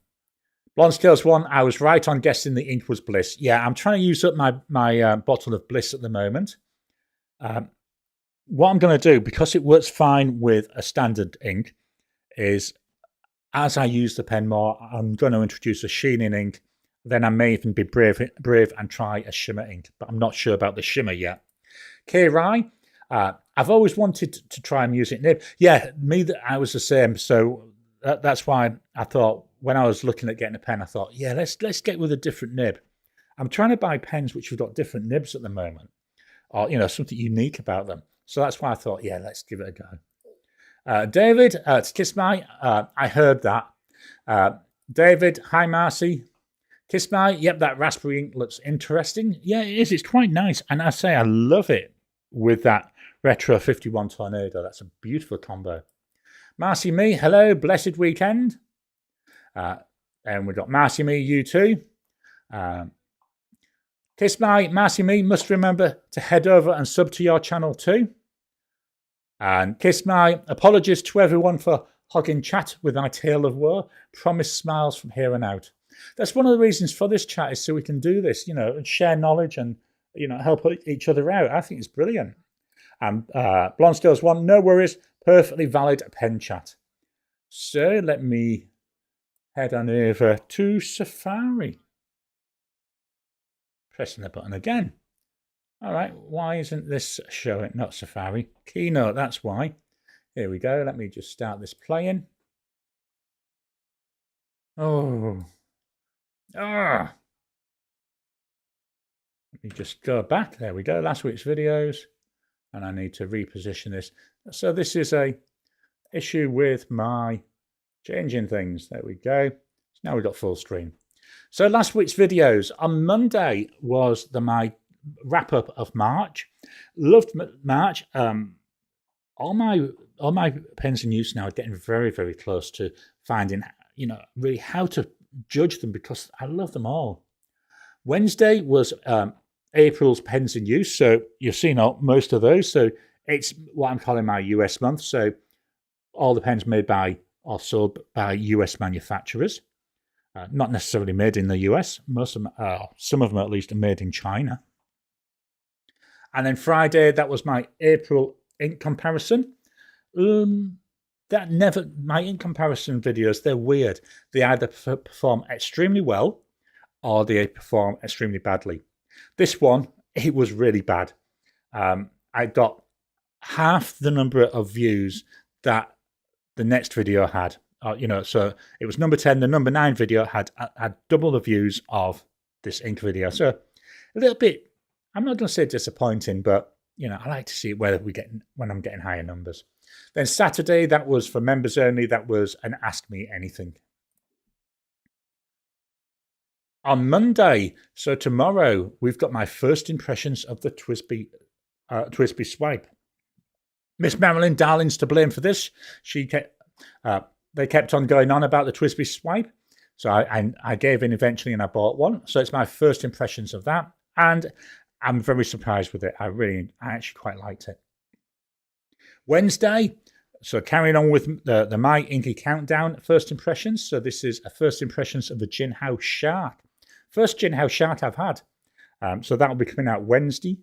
Scales 1, I was right on guessing the ink was Bliss. Yeah, I'm trying to use up my bottle of Bliss at the moment. What I'm going to do, because it works fine with a standard ink, is as I use the pen more, I'm going to introduce a sheening ink. Then I may even be brave and try a shimmer ink, but I'm not sure about the shimmer yet. K. Rye, I've always wanted to try a music nib. Yeah, I was the same. So that's why I thought, when I was looking at getting a pen, I thought, yeah, let's get with a different nib. I'm trying to buy pens which have got different nibs at the moment, or something unique about them. So that's why I thought, yeah, let's give it a go. David, to Kiss My, I heard that. David, hi Marcy. Kiss My, yep, that raspberry ink looks interesting. Yeah, it is. It's quite nice. And I say I love it with that Retro 51 Tornado. That's a beautiful combo. Marcy Me, hello, blessed weekend. And we've got Marcy Me, you too. Kiss My, Marcy Me, must remember to head over and sub to your channel too. And Kiss My, apologies to everyone for hogging chat with my tale of woe. Promise smiles from here on out. That's one of the reasons for this chat, is so we can do this, and share knowledge and, help each other out. I think it's brilliant. And Blonde Scales 1, no worries, perfectly valid pen chat. So let me head on over to Safari. Pressing the button again. All right, why isn't this showing? Not Safari. Keynote, that's why. Here we go. Let me just start this playing. Oh. Let me just go back. There we go. Last week's videos. And I need to reposition this. So this is a issue with my changing things. There we go. Now we've got full screen. So last week's videos on Monday was my wrap up of March. Loved March. All my pens in use now are getting very, very close to finding, really how to judge them, because I love them all. Wednesday was April's pens in use, so you've seen most of those. So it's what I'm calling my US month. So all the pens made by or sold by US manufacturers, not necessarily made in the US. Most of them, some of them at least, are made in China. And then Friday, that was my April ink comparison. My ink comparison videos, they're weird. They either perform extremely well or they perform extremely badly. This one, it was really bad. I got half the number of views that the next video had. So it was number 10. The number 9 video had double the views of this ink video. So a little bit, I'm not going to say disappointing, but I like to see where when I'm getting higher numbers. Then Saturday, that was for members only. That was an Ask Me Anything. On Monday, so tomorrow, we've got my first impressions of the TWSBI swipe. Miss Marilyn Darling's to blame for this. They kept on going on about the TWSBI swipe, so I gave in eventually and I bought one. So it's my first impressions of that, and I'm very surprised with it. I actually quite liked it. Wednesday, so carrying on with the My Inky Countdown first impressions. So this is a first impressions of the Gin House Shark. First Gin House Shark I've had. So that will be coming out Wednesday.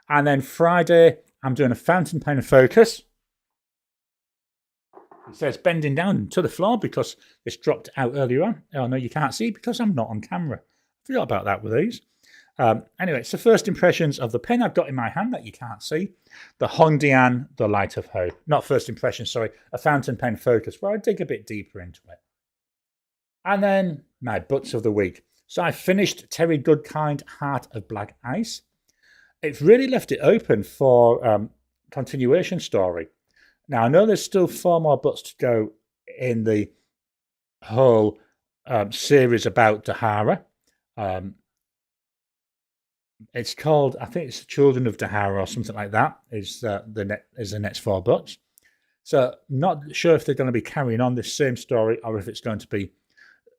And then Friday, I'm doing a fountain pen focus. It says bending down to the floor because it's dropped out earlier on. Oh, no, you can't see because I'm not on camera. I forgot about that with these. Anyway, it's the first impressions of the pen I've got in my hand that you can't see. The Hongdian, the Light of Hope. Not first impressions, sorry. A fountain pen focus where I dig a bit deeper into it. And then my butts of the week. So I finished Terry Goodkind, Heart of Black Ice. It's really left it open for continuation story. Now, I know there's still 4 more butts to go in the whole series about Dahara. It's called, I think it's Children of Dahara or something like that, is the next 4 books. So not sure if they're going to be carrying on this same story or if it's going to be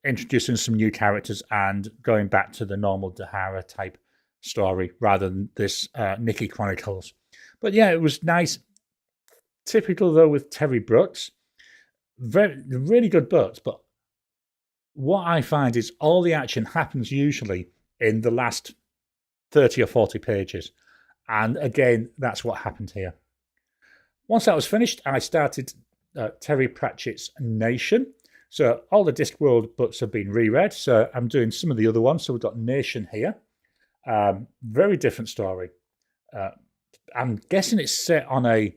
introducing some new characters and going back to the normal Dahara type story rather than this Nikki Chronicles. But yeah, it was nice. Typical though with Terry Brooks. Really good books, but what I find is all the action happens usually in the last 30 or 40 pages. And again, that's what happened here. Once that was finished, I started Terry Pratchett's Nation. So all the Discworld books have been reread. So I'm doing some of the other ones. So we've got Nation here. Very different story. I'm guessing it's set on a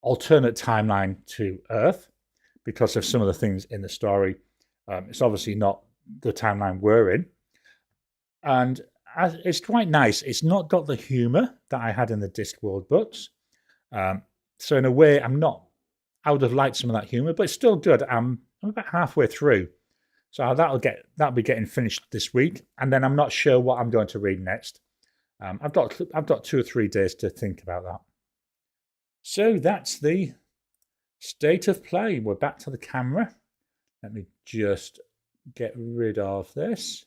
alternate timeline to Earth because of some of the things in the story. It's obviously not the timeline we're in. And it's quite nice. It's not got the humour that I had in the Discworld books. So in a way, I would have liked some of that humour, but it's still good. I'm about halfway through. So that'll be getting finished this week. And then I'm not sure what I'm going to read next. I've got 2 or 3 days to think about that. So that's the state of play. We're back to the camera. Let me just get rid of this.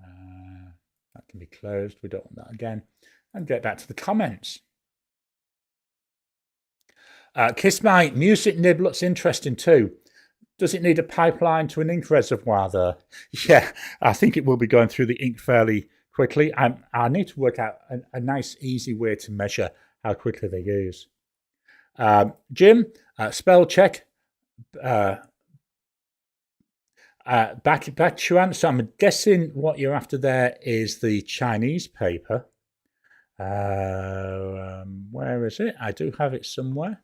That can be closed. We don't want that again. And get back to the comments. Kiss My Music Nib looks interesting too. Does it need a pipeline to an ink reservoir though? Yeah, I think it will be going through the ink fairly quickly. I need to work out a nice, easy way to measure how quickly they use. Jim, spell check. Back Chuan. So I'm guessing what you're after there is the Chinese paper. Where is it? I do have it somewhere.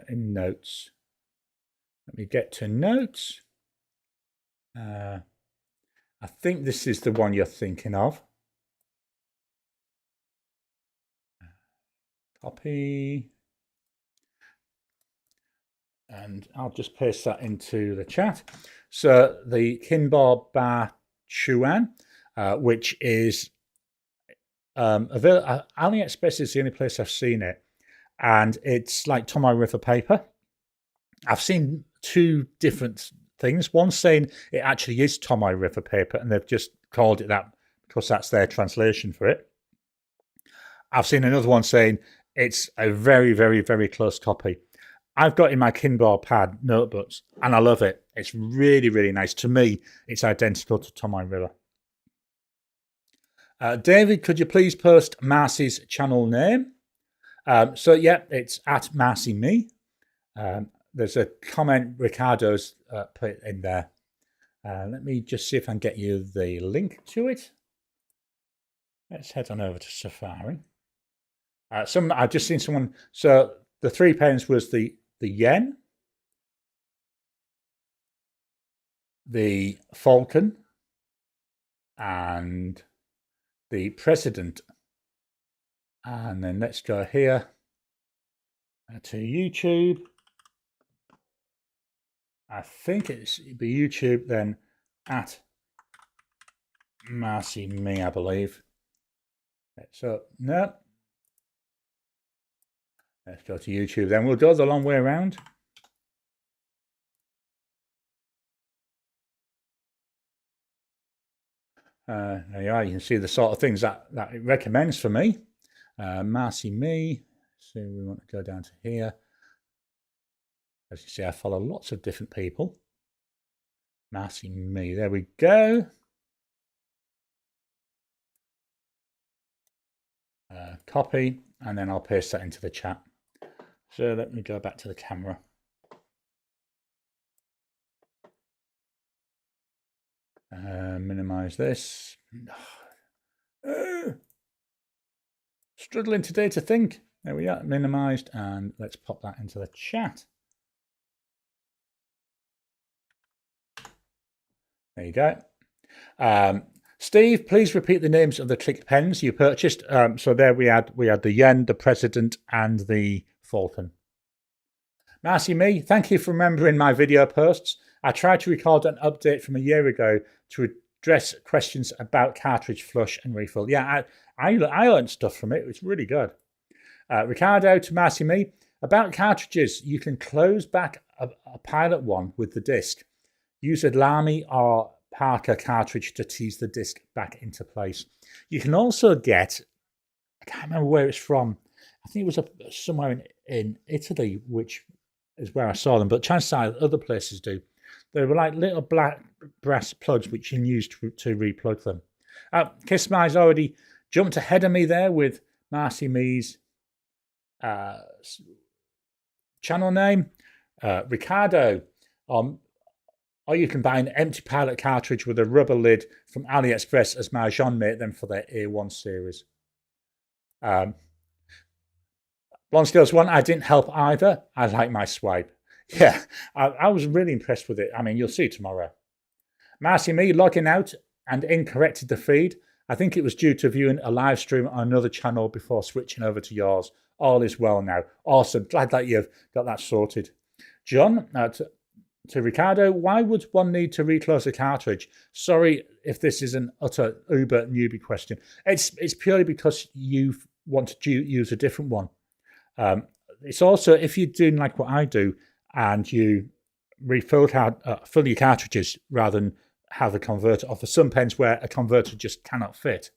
In notes. Let me get to notes. I think this is the one you're thinking of. Copy. And I'll just paste that into the chat. So the Kinbar Bar Chuan, which is available. AliExpress is the only place I've seen it, and it's like Tomoe River paper. I've seen two different things. One saying it actually is Tomoe River paper, and they've just called it that because that's their translation for it. I've seen another one saying it's a very, very, very close copy. I've got in my Kinbar pad notebooks, and I love it. It's really, really nice. To me, it's identical to Tomoe River. David, could you please post Marcy's channel name? So yeah, it's at Marcy Me. There's a comment Ricardo's put in there. Let me just see if I can get you the link to it. Let's head on over to Safari. I've just seen someone. So the 3 pence was the yen, the falcon, and the president. And then let's go here to YouTube. I think it'd be YouTube then at Marcy Me, I believe. So no. Let's go to YouTube then. We'll go the long way around. There you are. You can see the sort of things that it recommends for me. Marcy Me. So we want to go down to here. As you see, I follow lots of different people. Marcy Me. There we go. Copy, and then I'll paste that into the chat. So let me go back to the camera. Minimize this. Struggling today to think. There we are, minimized, and let's pop that into the chat. There you go. Steve, please repeat the names of the click pens you purchased. So there we had the yen, the president, and the falcon. Marcy Me, thank you for remembering my video posts. I tried to record an update from a year ago to address questions about cartridge flush and refill. Yeah, I learned stuff from it. It's really good. Ricardo to Marcy Me, about cartridges, you can close back a pilot one with the disc. Use a Lamy or Parker cartridge to tease the disc back into place. You can also get, I can't remember where it's from. I think it was somewhere in Italy, which is where I saw them, but chances are other places do. They were like little black brass plugs which you can use to replug them. Kiss My's already jumped ahead of me there with Marcy Me's channel name. Ricardo, or you can buy an empty pilot cartridge with a rubber lid from AliExpress as Marjan made them for their A1 series. Blonde Skills 1, I didn't help either. I like my swipe. Yeah, I was really impressed with it. I mean, you'll see tomorrow. Marcy Me logging out and in corrected the feed. I think it was due to viewing a live stream on another channel before switching over to yours. All is well now. Awesome. Glad that you've got that sorted. John, to Ricardo, why would one need to reclose a cartridge? Sorry if this is an utter uber newbie question. It's purely because you want to use a different one. It's also, if you're doing like what I do and you fill your cartridges rather than have a converter, or for some pens where a converter just cannot fit,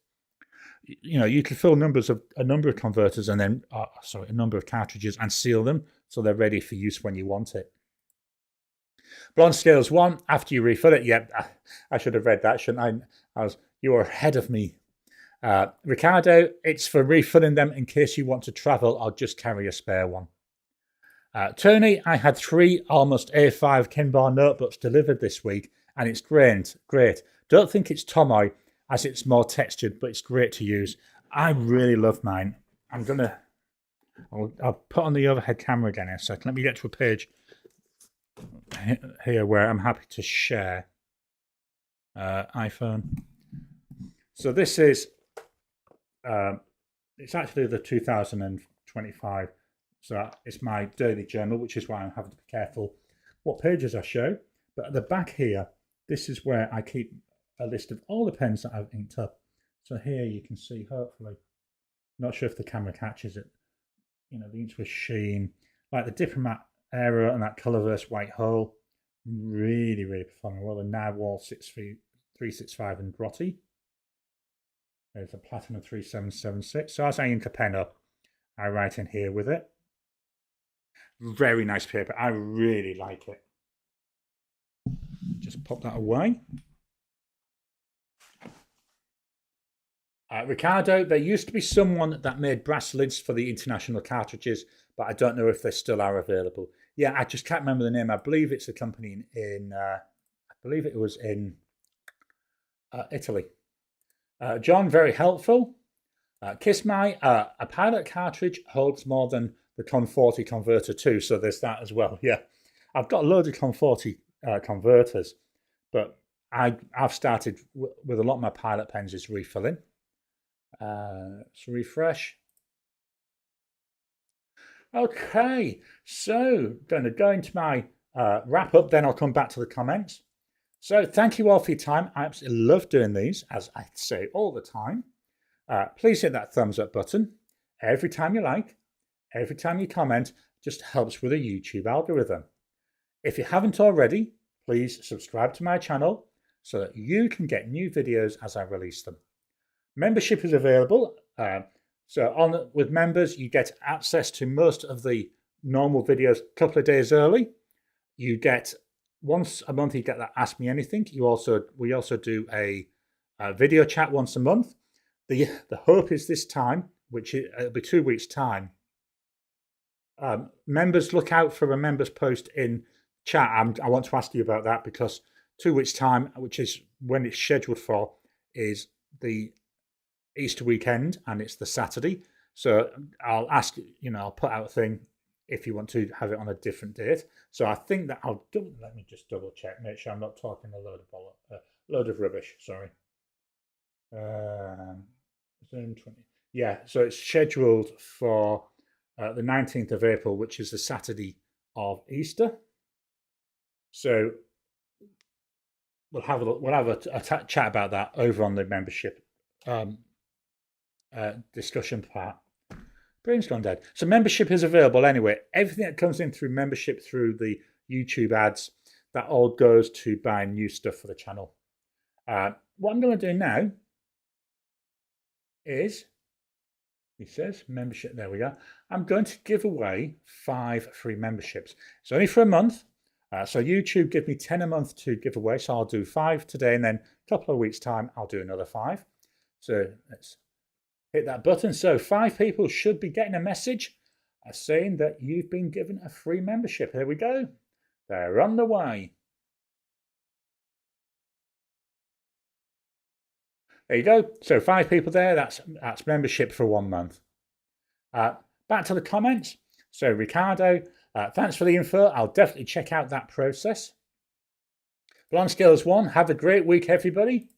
you know, you can fill a number of converters and then, a number of cartridges and seal them so they're ready for use when you want it. Blonde Scales 1, after you refill it, yeah, I should have read that, shouldn't I? You were ahead of me. Ricardo, it's for refilling them in case you want to travel or just carry a spare one. Tony, I had 3 almost A5 Kinbar notebooks delivered this week, and it's great. Don't think it's Tomoe, as it's more textured, but it's great to use. I really love mine. I'll put on the overhead camera again in a second. Let me get to a page here where I'm happy to share. iPhone. So this is, it's actually the 2025. So it's my daily journal, which is why I'm having to be careful what pages I show. But at the back here, this is where I keep a list of all the pens that I've inked up. So here you can see, hopefully, not sure if the camera catches it, you know, the inks with sheen, like the Diplomat Era and that Colourverse White Hole, really, really performing well. The Narwhal 365 and Grotty. There's a Platinum 3776. So as I ink a pen up, I write in here with it. Very nice paper. I really like it. Just pop that away. Ricardo, there used to be someone that made brass lids for the international cartridges, but I don't know if they still are available. Yeah, I just can't remember the name. I believe it's a company in I believe it was in Italy. John, very helpful. Kiss My, a pilot cartridge holds more than the Con40 converter too, so there's that as well. Yeah, I've got a load of Con40 converters, but I've started with a lot of my pilot pens is refilling. So refresh. Okay, so going to go into my wrap up, then I'll come back to the comments. So thank you all for your time. I absolutely love doing these, as I say all the time. Please hit that thumbs up button every time you like, every time you comment, just helps with the YouTube algorithm. If you haven't already, please subscribe to my channel so that you can get new videos as I release them. Membership is available. So with members, you get access to most of the normal videos a couple of days early. You get once a month, you get that Ask Me Anything. We also do a video chat once a month. The hope is this time, which it'll be 2 weeks' time. Members, look out for a members post in chat. I want to ask you about that because 2 weeks' time, which is when it's scheduled for, is the Easter weekend, and it's the Saturday. So I'll ask, I'll put out a thing if you want to have it on a different date. So I think that let me just double check, make sure I'm not talking a load of rubbish. Sorry. Zone 20. Yeah, so it's scheduled for the 19th of April, which is the Saturday of Easter. So we'll have a chat about that over on the membership discussion part. Brain's gone dead. So membership is available anyway. Everything that comes in through membership, through the YouTube ads, that all goes to buying new stuff for the channel. What I'm going to do now is, he says, membership, there we go. I'm going to give away 5 free memberships. It's only for a month. So YouTube give me 10 a month to give away. So I'll do 5 today, and then a couple of weeks' time, I'll do another 5. So let's hit that button. So 5 people should be getting a message saying that you've been given a free membership. Here we go. They're on the way. There you go. So 5 people there. That's membership for 1 month. Back to the comments. So Ricardo, thanks for the info. I'll definitely check out that process. Blonde Scales 1, have a great week, everybody.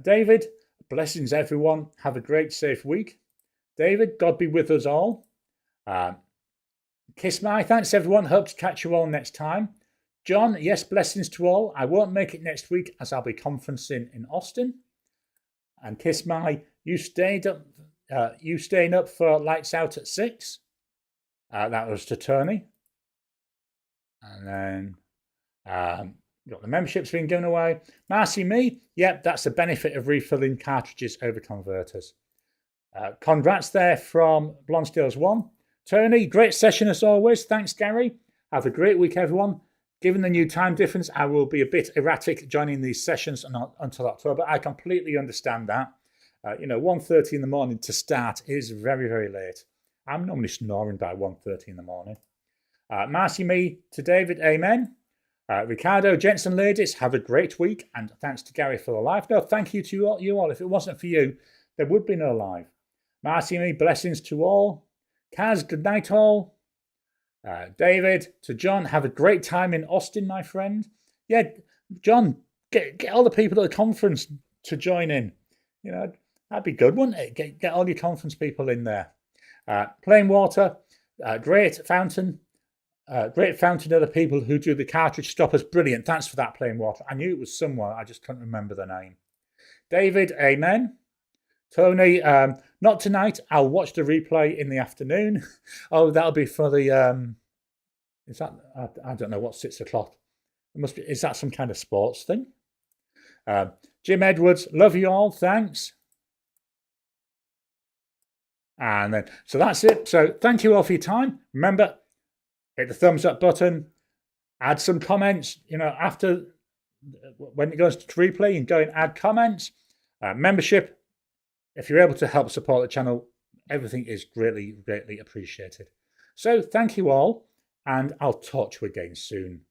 David, blessings, everyone. Have a great, safe week. David, God be with us all. Kiss My, thanks, everyone. Hope to catch you all next time. John, yes, blessings to all. I won't make it next week as I'll be conferencing in Austin. And Kiss My, you staying up for Lights Out at 6. That was to Tony. And then got the memberships being given away. Marcy Me, yep, that's the benefit of refilling cartridges over converters. Congrats there from Blonde Scales 1. Tony, great session as always. Thanks, Garry. Have a great week, everyone. Given the new time difference, I will be a bit erratic joining these sessions until October. I completely understand that. 1:30 in the morning to start is very, very late. I'm normally snoring by 1:30 in the morning. Marcy Me to David, amen. Ricardo, gents and ladies, have a great week, and thanks to Garry for the live. No, thank you to you all. If it wasn't for you, there would be no live. Marcy Me, blessings to all. Kaz, good night all. David, to John, have a great time in Austin, my friend. Yeah, John, get all the people at the conference to join in. That'd be good, wouldn't it? Get all your conference people in there. Plain Water, great fountain. Great fountain of the people who do the cartridge stoppers. Brilliant. Thanks for that, Plain Water. I knew it was someone. I just couldn't remember the name. David, amen. Tony, not tonight. I'll watch the replay in the afternoon. Oh, that'll be for the. Is that? I don't know what 6 o'clock. It must be. Is that some kind of sports thing? Jim Edwards, love you all. Thanks. And then, so that's it. So thank you all for your time. Remember, hit the thumbs up button. Add some comments. After when it goes to replay, you can go and add comments. Membership. If you're able to help support the channel, everything is greatly, greatly appreciated. So thank you all, and I'll talk to you again soon.